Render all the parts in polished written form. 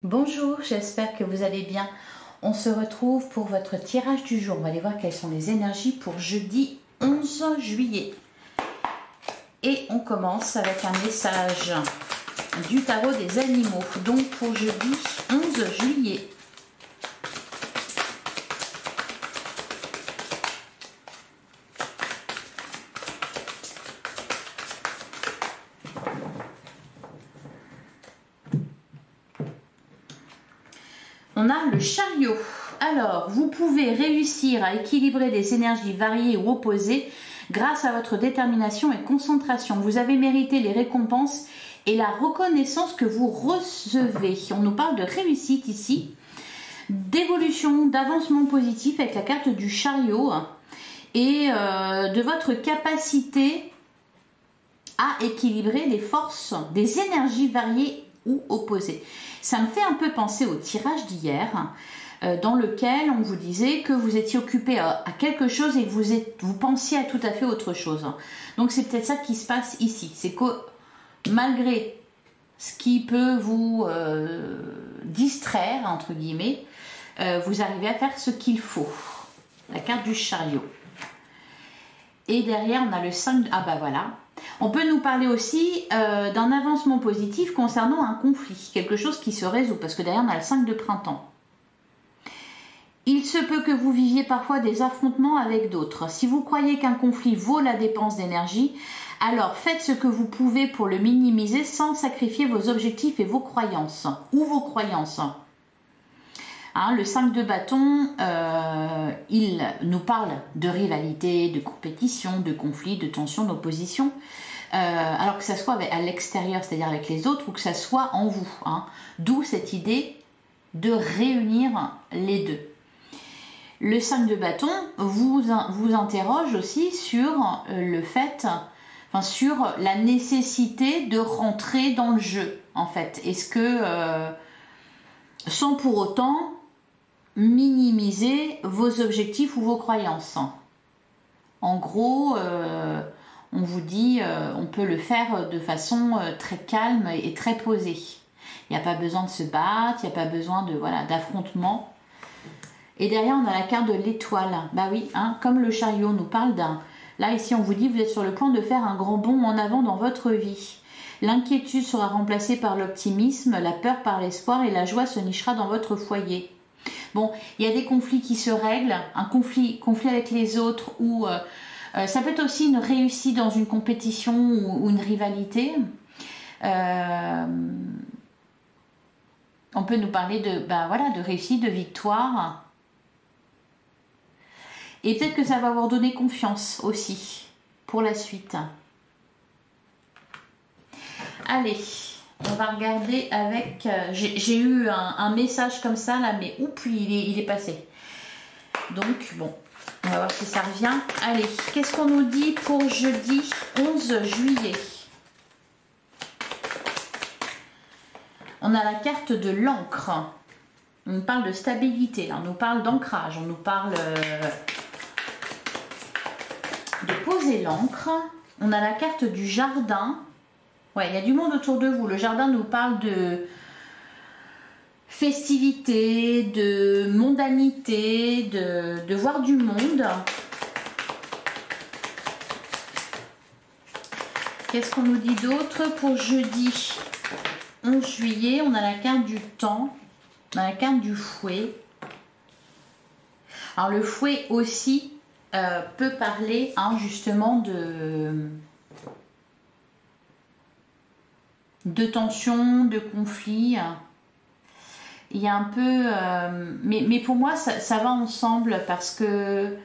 Bonjour, j'espère que vous allez bien. On se retrouve pour votre tirage du jour. On va aller voir quelles sont les énergies pour jeudi 11 juillet. Et on commence avec un message du tarot des animaux. Donc pour jeudi 11 juillet. On a le chariot. Alors, vous pouvez réussir à équilibrer des énergies variées ou opposées grâce à votre détermination et concentration. Vous avez mérité les récompenses et la reconnaissance que vous recevez. On nous parle de réussite ici, d'évolution, d'avancement positif avec la carte du chariot et de votre capacité à équilibrer les forces, des énergies variées ou opposées. Ça me fait un peu penser au tirage d'hier, dans lequel on vous disait que vous étiez occupé à quelque chose et que vous pensiez à tout à fait autre chose. Donc c'est peut-être ça qui se passe ici. C'est que malgré ce qui peut vous distraire, entre guillemets, vous arrivez à faire ce qu'il faut. La carte du chariot. Et derrière, on a le 5... Ah bah voilà. On peut nous parler aussi d'un avancement positif concernant un conflit, quelque chose qui se résout, parce que derrière on a le 5 de printemps. Il se peut que vous viviez parfois des affrontements avec d'autres. Si vous croyez qu'un conflit vaut la dépense d'énergie, alors faites ce que vous pouvez pour le minimiser sans sacrifier vos objectifs et vos croyances, ou vos croyances. Hein, le 5 de bâton, il nous parle de rivalité, de compétition, de conflit, de tension, d'opposition. Alors que ça soit à l'extérieur, c'est-à-dire avec les autres, ou que ça soit en vous. Hein. D'où cette idée de réunir les deux. Le 5 de bâton vous interroge aussi sur le fait, sur la nécessité de rentrer dans le jeu, en fait. Est-ce que, sans pour autant minimiser vos objectifs ou vos croyances. En gros, on vous dit, on peut le faire de façon très calme et très posée. Il n'y a pas besoin de se battre, il n'y a pas besoin de d'affrontement. Et derrière, on a la carte de l'étoile. Bah oui, hein, comme le chariot nous parle d'un... Là, ici, on vous dit, vous êtes sur le point de faire un grand bond en avant dans votre vie. L'inquiétude sera remplacée par l'optimisme, la peur par l'espoir et la joie se nichera dans votre foyer. Bon, il y a des conflits qui se règlent, un conflit avec les autres, ou ça peut être aussi une réussite dans une compétition ou une rivalité. On peut nous parler de réussite, de victoire. Et peut-être que ça va vous donner confiance aussi pour la suite. Allez. On va regarder avec... j'ai eu un message comme ça, là, mais oups, il est passé. Donc, bon, on va voir si ça revient. Allez, qu'est-ce qu'on nous dit pour jeudi 11 juillet? On a la carte de l'encre. On nous parle de stabilité, là. On nous parle d'ancrage. On nous parle de poser l'encre. On a la carte du jardin. Ouais, il y a du monde autour de vous. Le jardin nous parle de festivité, de mondanité, de voir du monde. Qu'est-ce qu'on nous dit d'autre pour jeudi 11 juillet? On a la carte du temps, on a la carte du fouet. Alors le fouet aussi peut parler justement de tension, de conflit. Il y a un peu... mais pour moi, ça va ensemble parce que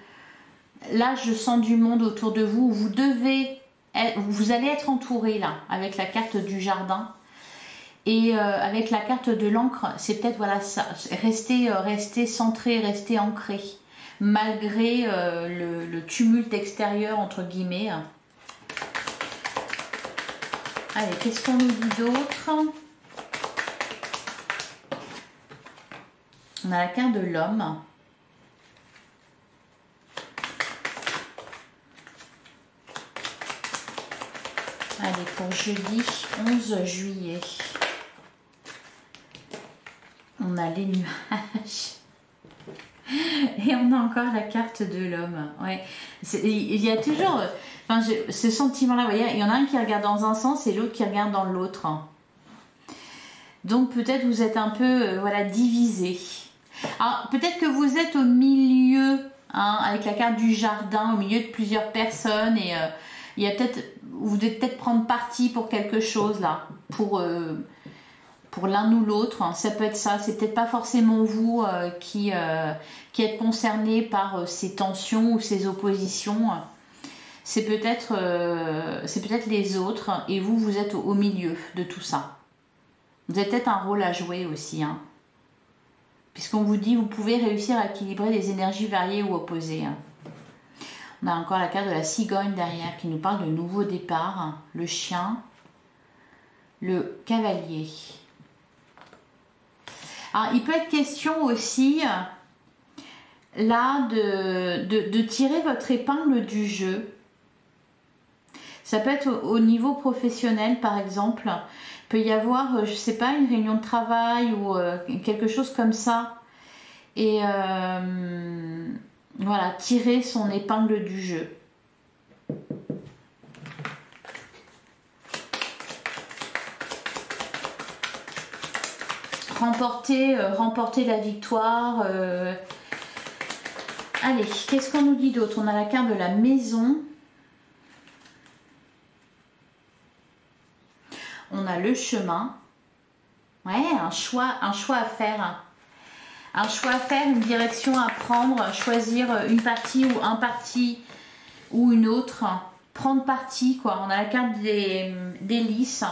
là, je sens du monde autour de vous. Vous allez être entouré là, avec la carte du jardin. Et avec la carte de l'encre, c'est peut-être ça, rester centré, rester ancré, malgré le tumulte extérieur, entre guillemets. Allez, qu'est-ce qu'on nous dit d'autre? On a la carte de l'homme. Allez, pour jeudi 11 juillet. On a les nuages. Et on a encore la carte de l'homme. Ouais. Il y a toujours ce sentiment-là. Vous voyez, il y en a un qui regarde dans un sens et l'autre qui regarde dans l'autre. Donc peut-être vous êtes un peu voilà, divisé. Alors peut-être que vous êtes au milieu, hein, avec la carte du jardin, au milieu de plusieurs personnes. Et il y a peut-être, vous devez peut-être prendre parti pour quelque chose là. Pour l'un ou l'autre, ça peut être ça. C'est peut-être pas forcément vous qui êtes concerné par ces tensions ou ces oppositions. C'est peut-être les autres et vous êtes au milieu de tout ça. Vous avez peut-être un rôle à jouer aussi, hein. Puisqu'on vous dit vous pouvez réussir à équilibrer des énergies variées ou opposées. Hein. On a encore la carte de la cigogne derrière qui nous parle de nouveau départ, hein. Le chien, le cavalier. Alors, il peut être question aussi, là, de tirer votre épingle du jeu. Ça peut être au niveau professionnel, par exemple. Il peut y avoir, je ne sais pas, une réunion de travail ou quelque chose comme ça. Et voilà, tirer son épingle du jeu. Remporter la victoire. Allez, qu'est-ce qu'on nous dit d'autre? On a la carte de la maison. On a le chemin. Ouais, un choix à faire. Un choix à faire, une direction à prendre, choisir une partie ou un parti ou une autre. Prendre parti, quoi. On a la carte des lys.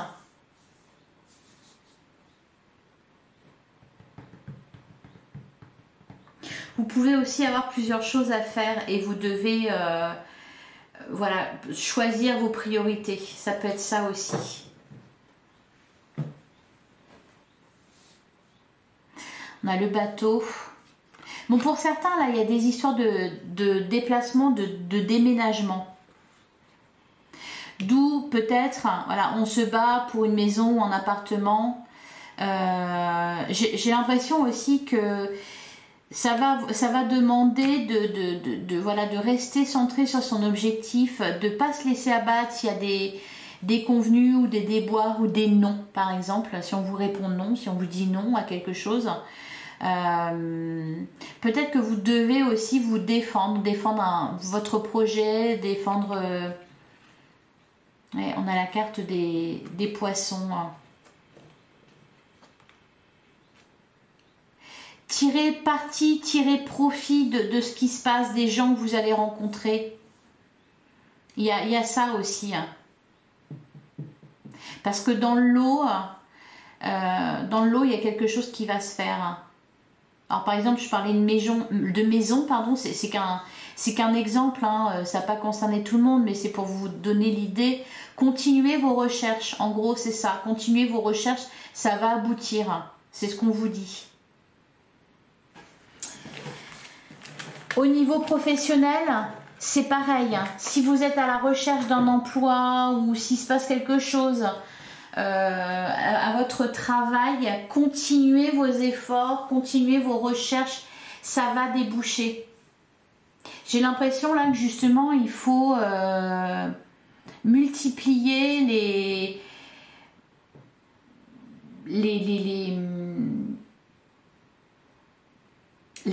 Vous pouvez aussi avoir plusieurs choses à faire et vous devez voilà, choisir vos priorités. Ça peut être ça aussi. On a le bateau. Bon, pour certains, là, il y a des histoires de déplacement, de déménagement. D'où peut-être, voilà, on se bat pour une maison ou un appartement. J'ai l'impression aussi que ça va demander voilà, de rester centré sur son objectif, de ne pas se laisser abattre s'il y a des convenus ou des déboires ou des non, par exemple. Si on vous répond non, si on vous dit non à quelque chose, peut-être que vous devez aussi vous défendre votre projet, défendre... Ouais, on a la carte des poissons. Tirez parti, tirez profit de ce qui se passe, des gens que vous allez rencontrer. Il y a ça aussi. Hein. Parce que dans l'eau, il y a quelque chose qui va se faire. Alors par exemple, je parlais de maison, pardon, c'est qu'un exemple, hein, ça n'a pas concerné tout le monde, mais c'est pour vous donner l'idée. Continuez vos recherches, en gros c'est ça, continuez vos recherches, ça va aboutir, c'est ce qu'on vous dit. Au niveau professionnel, c'est pareil, si vous êtes à la recherche d'un emploi ou s'il se passe quelque chose à votre travail, continuez vos efforts, continuez vos recherches, ça va déboucher. J'ai l'impression là que justement il faut multiplier les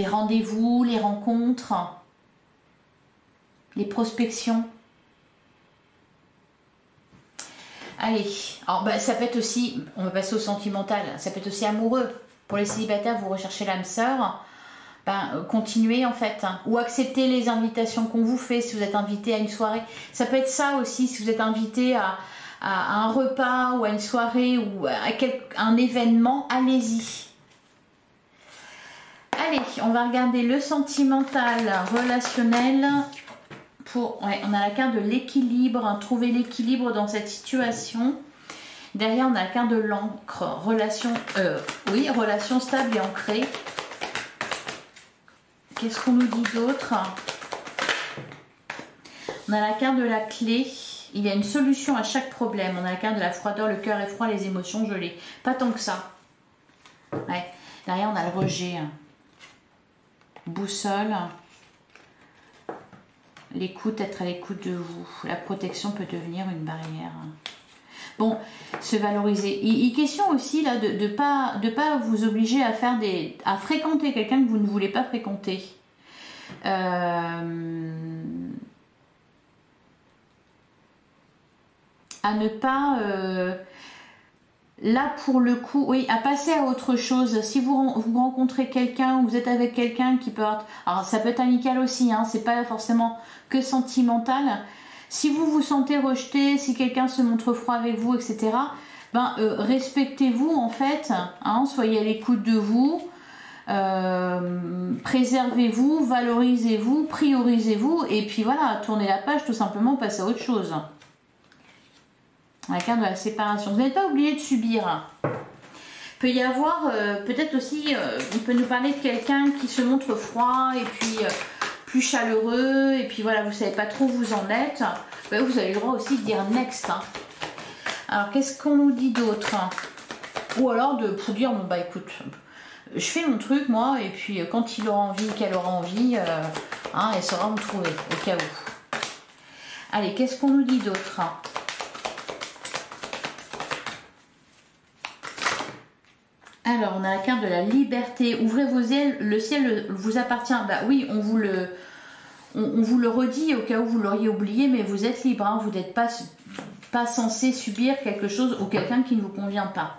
rendez-vous, les rencontres, les prospections. Allez, alors ça peut être aussi, on va passer au sentimental, ça peut être aussi amoureux. Pour les célibataires, vous recherchez l'âme sœur, continuez en fait, hein, ou acceptez les invitations qu'on vous fait si vous êtes invité à une soirée. Ça peut être ça aussi, si vous êtes invité à un repas ou à une soirée ou à un événement, allez-y. Allez, on va regarder le sentimental, relationnel. Ouais, on a la carte de l'équilibre, hein, trouver l'équilibre dans cette situation. Derrière, on a la carte de l'encre, relation stable et ancrée. Qu'est-ce qu'on nous dit d'autre? On a la carte de la clé. Il y a une solution à chaque problème. On a la carte de la froideur, le cœur est froid, les émotions gelées. Pas tant que ça. Ouais. Derrière, on a le rejet. Boussole. L'écoute, être à l'écoute de vous. La protection peut devenir une barrière. Bon, se valoriser. Il question aussi là de pas vous obliger à faire à fréquenter quelqu'un que vous ne voulez pas fréquenter. À ne pas là pour le coup, oui, à passer à autre chose. Si vous rencontrez quelqu'un, vous êtes avec quelqu'un qui peut être, alors ça peut être amical aussi, hein, c'est pas forcément que sentimental. Si vous vous sentez rejeté, si quelqu'un se montre froid avec vous, etc., ben, respectez-vous en fait, hein, soyez à l'écoute de vous, préservez-vous, valorisez-vous, priorisez-vous, et puis voilà, tournez la page tout simplement, passez à autre chose. La carte de la séparation. Vous n'êtes pas obligé de subir. Il peut y avoir, peut-être aussi, on peut nous parler de quelqu'un qui se montre froid et puis plus chaleureux, et puis voilà, vous ne savez pas trop où vous en êtes. Ben, vous avez le droit aussi de dire next. Hein. Alors, qu'est-ce qu'on nous dit d'autre? Ou alors pour dire, bon bah écoute, je fais mon truc moi, et puis quand il aura envie, qu'elle aura envie, hein, elle saura me trouver, au cas où. Allez, qu'est-ce qu'on nous dit d'autre? Alors, on a la carte de la liberté. Ouvrez vos ailes, le ciel vous appartient. Bah oui, on vous le redit au cas où vous l'auriez oublié, mais vous êtes libre. Hein, vous n'êtes pas censé subir quelque chose ou quelqu'un qui ne vous convient pas.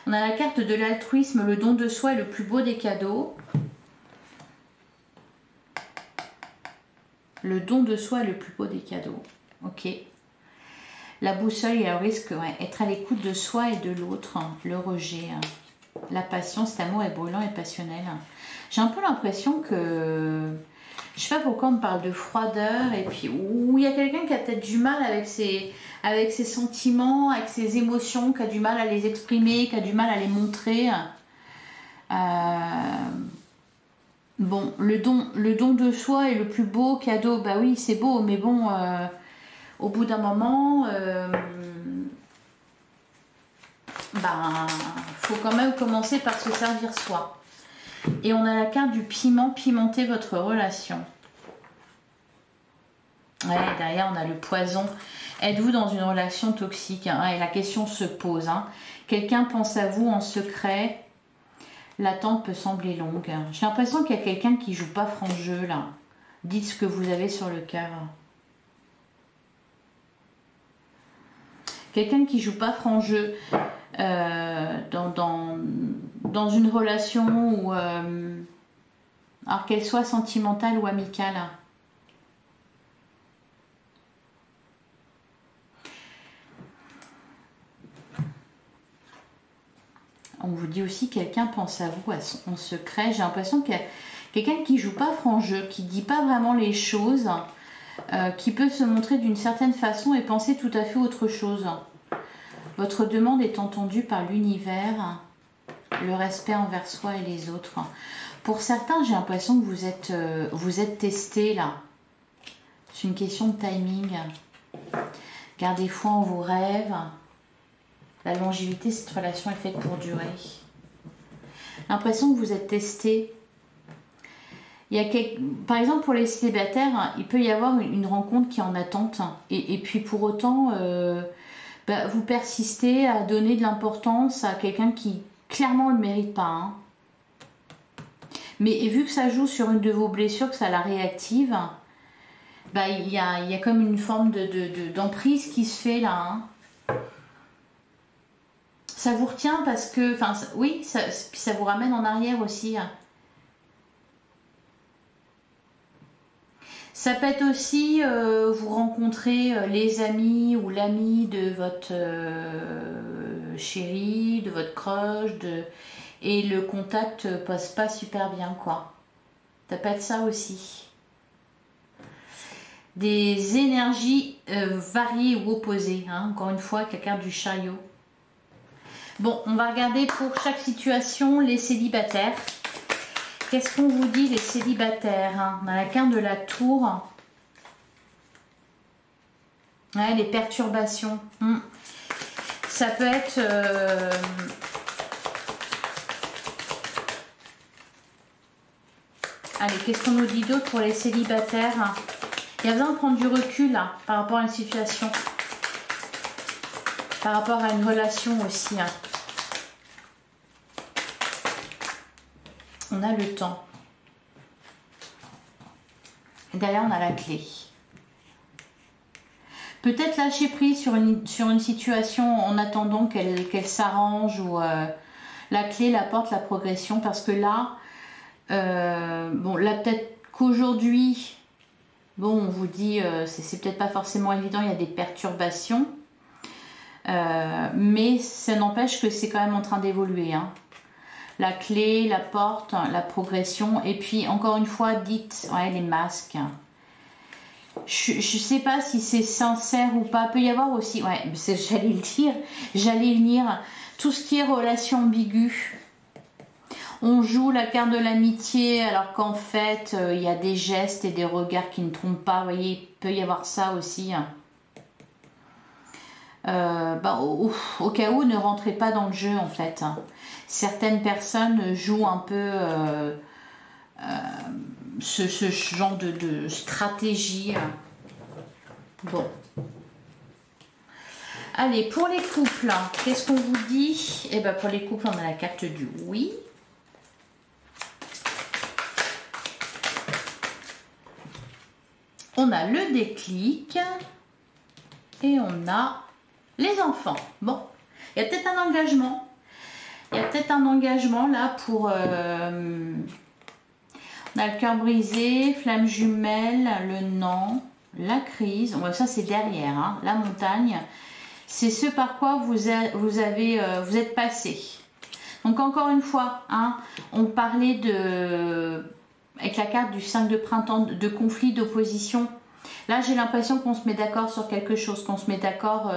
On a la carte de l'altruisme, le don de soi est le plus beau des cadeaux. Le don de soi est le plus beau des cadeaux. Ok. La boussole et le risque, ouais, être à l'écoute de soi et de l'autre, hein, le rejet. Hein. La passion, cet amour est brûlant et passionnel. J'ai un peu l'impression que, je sais pas pourquoi on me parle de froideur, et puis où il y a quelqu'un qui a peut-être du mal avec ses sentiments, avec ses émotions, qui a du mal à les exprimer, qui a du mal à les montrer. Bon, le don de soi est le plus beau cadeau. Bah oui, c'est beau, mais bon, au bout d'un moment... faut quand même commencer par se servir soi. Et on a la carte du piment, pimenter votre relation. Ouais, derrière on a le poison. Êtes-vous dans une relation toxique, hein, et la question se pose. Hein. Quelqu'un pense à vous en secret. L'attente peut sembler longue. J'ai l'impression qu'il y a quelqu'un qui joue pas franc jeu là. Dites ce que vous avez sur le cœur. Quelqu'un qui joue pas franc jeu. Dans une relation où, alors qu'elle soit sentimentale ou amicale. On vous dit aussi quelqu'un pense à vous en secret. J'ai l'impression qu'il y a quelqu'un qui joue pas franc jeu, qui dit pas vraiment les choses, qui peut se montrer d'une certaine façon et penser tout à fait autre chose. Votre demande est entendue par l'univers, le respect envers soi et les autres. Pour certains, j'ai l'impression que vous êtes testé là. C'est une question de timing. Gardez foi en vos rêves. La longévité, cette relation est faite pour durer. L'impression que vous êtes testé. Par exemple, pour les célibataires, il peut y avoir une rencontre qui est en attente. Et puis pour autant... vous persistez à donner de l'importance à quelqu'un qui clairement ne le mérite pas. Hein. Mais vu que ça joue sur une de vos blessures, que ça la réactive, il y a comme une forme d'emprise qui se fait là. Hein. Ça vous retient parce que, oui, ça vous ramène en arrière aussi. Hein. Ça peut être aussi, vous rencontrez les amis ou l'ami de votre chéri, de votre crush, et le contact passe pas super bien, quoi. Ça peut être ça aussi. Des énergies variées ou opposées, hein, encore une fois, avec la carte du chariot. Bon, on va regarder pour chaque situation les célibataires. Qu'est-ce qu'on vous dit les célibataires, hein? On a la carte de la tour. Ouais, les perturbations. Ça peut être... Allez, qu'est-ce qu'on nous dit d'autre pour les célibataires? Il y a besoin de prendre du recul là, par rapport à une situation. Par rapport à une relation aussi. Hein. On a le temps. Et derrière, on a la clé. Peut-être lâcher prise sur une situation en attendant qu'elle s'arrange ou la clé, la porte, la progression. Parce que là, bon, là peut-être qu'aujourd'hui, bon, on vous dit, c'est peut-être pas forcément évident, il y a des perturbations. Mais ça n'empêche que c'est quand même en train d'évoluer. Hein. La clé, la porte, la progression. Et puis, encore une fois, dites, ouais, les masques. Je ne sais pas si c'est sincère ou pas. Peut y avoir aussi, ouais, j'allais le dire, j'allais venir, tout ce qui est relation ambiguë. On joue la carte de l'amitié alors qu'en fait, il y a des gestes et des regards qui ne trompent pas. Vous voyez, il peut y avoir ça aussi. Au cas où, ne rentrez pas dans le jeu en fait. Certaines personnes jouent un peu ce genre de stratégie. Bon. Allez, pour les couples, qu'est-ce qu'on vous dit? Eh bien, pour les couples, on a la carte du oui. On a le déclic. Et on a les enfants. Bon, il y a peut-être un engagement. Il y a peut-être un engagement là pour... on a le cœur brisé, flamme jumelle, le non, la crise. Bon, ça c'est derrière, hein, la montagne. C'est ce par quoi vous êtes passé. Donc encore une fois, hein, on parlait de... Avec la carte du 5 de printemps, de conflit, d'opposition. Là, j'ai l'impression qu'on se met d'accord sur quelque chose, qu'on se met d'accord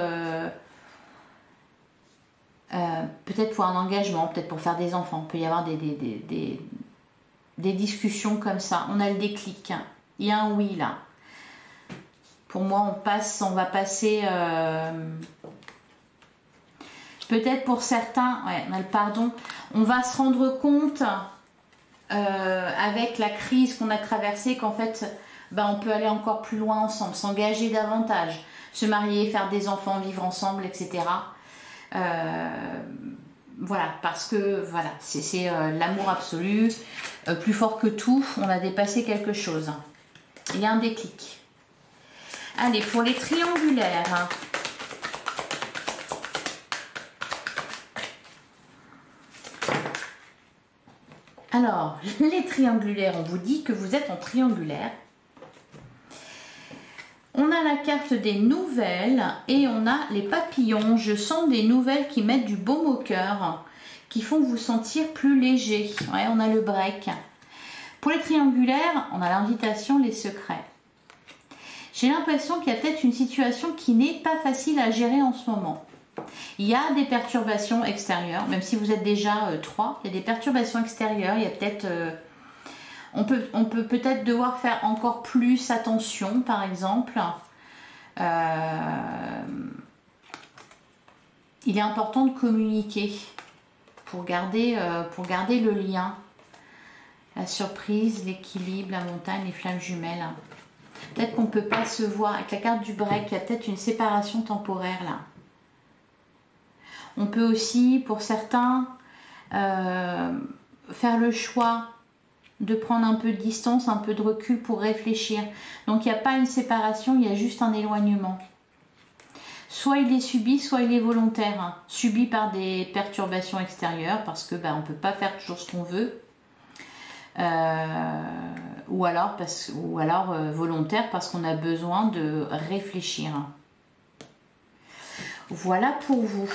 peut-être pour un engagement, peut-être pour faire des enfants. Il peut y avoir des discussions comme ça. On a le déclic. Il y a un oui là. Pour moi, on va passer... peut-être pour certains, ouais, on a le pardon. On va se rendre compte avec la crise qu'on a traversée qu'en fait... on peut aller encore plus loin ensemble, s'engager davantage, se marier, faire des enfants, vivre ensemble, etc. Voilà, parce que voilà, c'est l'amour absolu, plus fort que tout, on a dépassé quelque chose. Il y a un déclic. Allez, pour les triangulaires. Alors, les triangulaires, on vous dit que vous êtes en triangulaire. On a la carte des nouvelles et on a les papillons. Je sens des nouvelles qui mettent du baume au cœur, qui font vous sentir plus léger. Ouais, on a le break. Pour les triangulaires, on a l'invitation, les secrets. J'ai l'impression qu'il y a peut-être une situation qui n'est pas facile à gérer en ce moment. Il y a des perturbations extérieures, même si vous êtes déjà 3, il y a des perturbations extérieures, il y a peut-être... On peut peut-être devoir faire encore plus attention, par exemple. Il est important de communiquer pour garder le lien. La surprise, l'équilibre, la montagne, les flammes jumelles. Peut-être qu'on ne peut pas se voir. Avec la carte du break, il y a peut-être une séparation temporaire là. On peut aussi, pour certains, faire le choix de prendre un peu de distance, un peu de recul pour réfléchir. Donc il n'y a pas une séparation, il y a juste un éloignement. Soit il est subi, soit il est volontaire. Hein. Subi par des perturbations extérieures, parce que on ne peut pas faire toujours ce qu'on veut. Ou alors volontaire, parce qu'on a besoin de réfléchir. Voilà pour vous.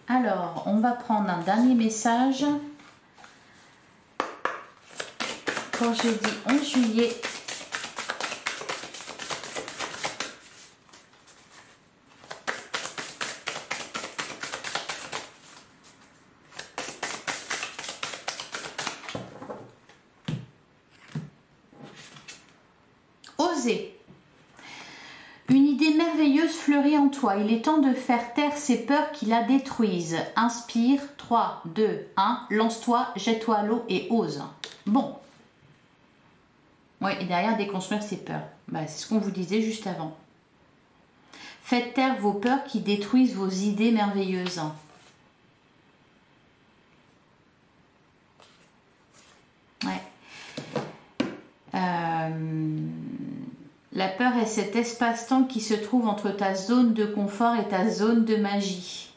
Alors, on va prendre un dernier message. Quand je dis 11 juillet, osez. Une idée merveilleuse fleurit en toi. Il est temps de faire taire ces peurs qui la détruisent. Inspire. 3, 2, 1. Lance-toi, jette-toi à l'eau et ose. Bon. Oui, et derrière, déconstruire ses peurs. Bah, c'est ce qu'on vous disait juste avant. Faites taire vos peurs qui détruisent vos idées merveilleuses. Ouais. La peur est cet espace-temps qui se trouve entre ta zone de confort et ta zone de magie.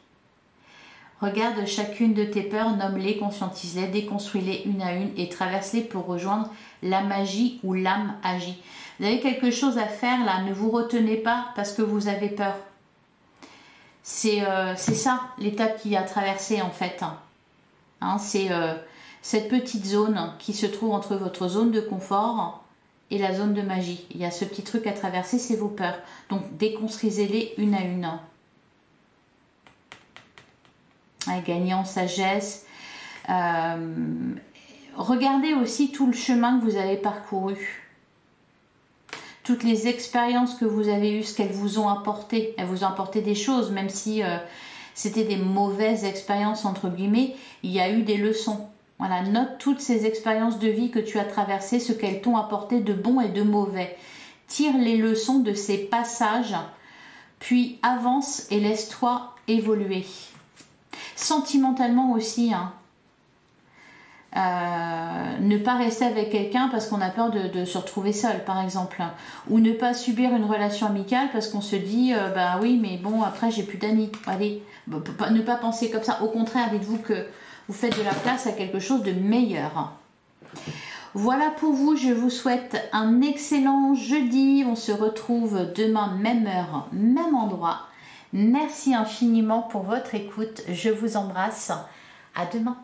Regarde chacune de tes peurs, nomme-les, conscientise-les, déconstruis-les une à une et traverse-les pour rejoindre la magie où l'âme agit. Vous avez quelque chose à faire là, ne vous retenez pas parce que vous avez peur. C'est ça l'étape qui a traversé en fait. Hein, c'est cette petite zone qui se trouve entre votre zone de confort et la zone de magie. Il y a ce petit truc à traverser, c'est vos peurs. Donc déconstruisez-les une à une. Gagner en sagesse. Regardez aussi tout le chemin que vous avez parcouru. Toutes les expériences que vous avez eues, ce qu'elles vous ont apporté. Elles vous ont apporté des choses, même si c'était des mauvaises expériences, entre guillemets, il y a eu des leçons. Voilà, note toutes ces expériences de vie que tu as traversées, ce qu'elles t'ont apporté de bon et de mauvais. Tire les leçons de ces passages, puis avance et laisse-toi évoluer. Sentimentalement aussi, hein. Ne pas rester avec quelqu'un parce qu'on a peur de se retrouver seul, par exemple, ou ne pas subir une relation amicale parce qu'on se dit bah oui mais bon après j'ai plus d'amis. Allez, ne pas penser comme ça, au contraire, dites-vous que vous faites de la place à quelque chose de meilleur. Voilà pour vous, je vous souhaite un excellent jeudi, on se retrouve demain même heure, même endroit. Merci infiniment pour votre écoute, je vous embrasse, à demain.